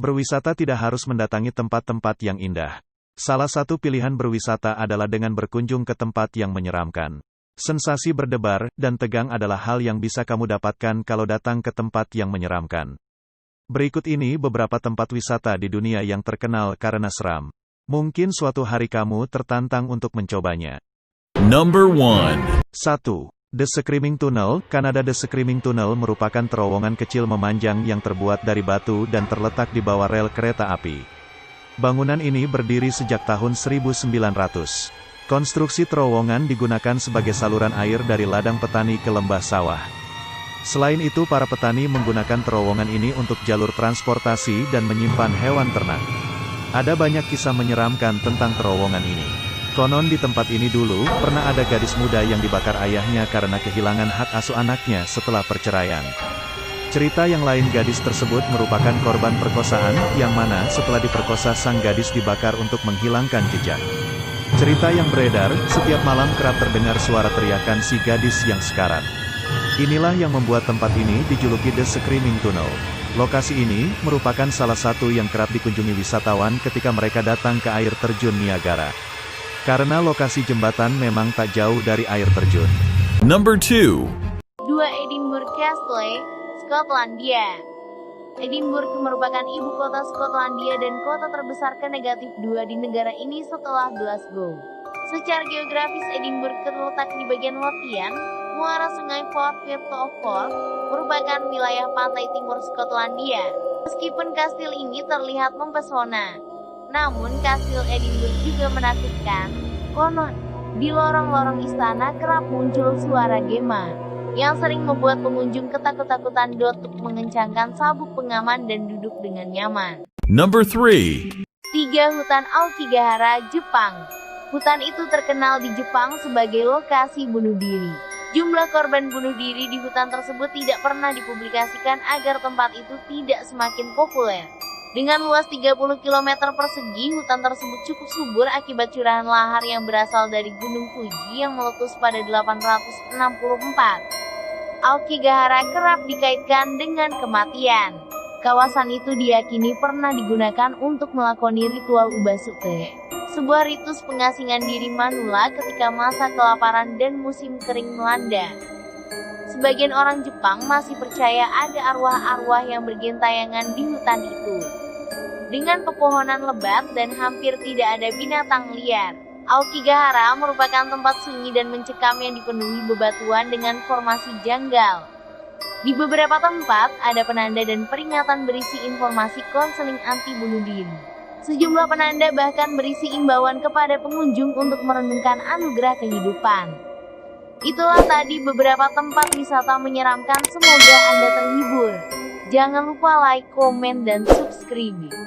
Berwisata tidak harus mendatangi tempat-tempat yang indah. Salah satu pilihan berwisata adalah dengan berkunjung ke tempat yang menyeramkan. Sensasi berdebar dan tegang adalah hal yang bisa kamu dapatkan kalau datang ke tempat yang menyeramkan. Berikut ini beberapa tempat wisata di dunia yang terkenal karena seram. Mungkin suatu hari kamu tertantang untuk mencobanya. Number 1. 1. The Screaming Tunnel, Kanada. The Screaming Tunnel merupakan terowongan kecil memanjang yang terbuat dari batu dan terletak di bawah rel kereta api. Bangunan ini berdiri sejak tahun 1900. Konstruksi terowongan digunakan sebagai saluran air dari ladang petani ke lembah sawah. Selain itu, para petani menggunakan terowongan ini untuk jalur transportasi dan menyimpan hewan ternak. Ada banyak kisah menyeramkan tentang terowongan ini. Konon di tempat ini dulu, pernah ada gadis muda yang dibakar ayahnya karena kehilangan hak asuh anaknya setelah perceraian. Cerita yang lain, gadis tersebut merupakan korban perkosaan, yang mana setelah diperkosa sang gadis dibakar untuk menghilangkan jejak. Cerita yang beredar, setiap malam kerap terdengar suara teriakan si gadis yang sekarat. Inilah yang membuat tempat ini dijuluki The Screaming Tunnel. Lokasi ini merupakan salah satu yang kerap dikunjungi wisatawan ketika mereka datang ke air terjun Niagara. Karena lokasi jembatan memang tak jauh dari air terjun. Number 2. 2. Edinburgh Castle, Skotlandia. Edinburgh merupakan ibu kota Skotlandia dan kota terbesar ke-2 di negara ini setelah Glasgow. Secara geografis, Edinburgh terletak di bagian Lothian. Muara sungai Forth Firth of Forth merupakan wilayah pantai timur Skotlandia. Meskipun kastil ini terlihat mempesona, namun kastil Edinburgh juga menakutkan. Konon, di lorong-lorong istana kerap muncul suara gema, yang sering membuat pengunjung ketakut-takutan. Untuk mengencangkan sabuk pengaman dan duduk dengan nyaman. Number 3. 3. Hutan Aokigahara, Jepang. Hutan itu terkenal di Jepang sebagai lokasi bunuh diri. Jumlah korban bunuh diri di hutan tersebut tidak pernah dipublikasikan agar tempat itu tidak semakin populer. Dengan luas 30 km persegi, hutan tersebut cukup subur akibat curahan lahar yang berasal dari Gunung Fuji yang meletus pada 864. Aokigahara kerap dikaitkan dengan kematian. Kawasan itu diyakini pernah digunakan untuk melakoni ritual Ubasuke, sebuah ritus pengasingan diri manula ketika masa kelaparan dan musim kering melanda. Sebagian orang Jepang masih percaya ada arwah-arwah yang bergentayangan di hutan itu. Dengan pepohonan lebat dan hampir tidak ada binatang liar, Aokigahara merupakan tempat sunyi dan mencekam yang dipenuhi bebatuan dengan formasi janggal. Di beberapa tempat, ada penanda dan peringatan berisi informasi konseling anti bunuh diri. Sejumlah penanda bahkan berisi imbauan kepada pengunjung untuk merenungkan anugerah kehidupan. Itulah tadi beberapa tempat wisata menyeramkan, semoga Anda terhibur. Jangan lupa like, komen, dan subscribe.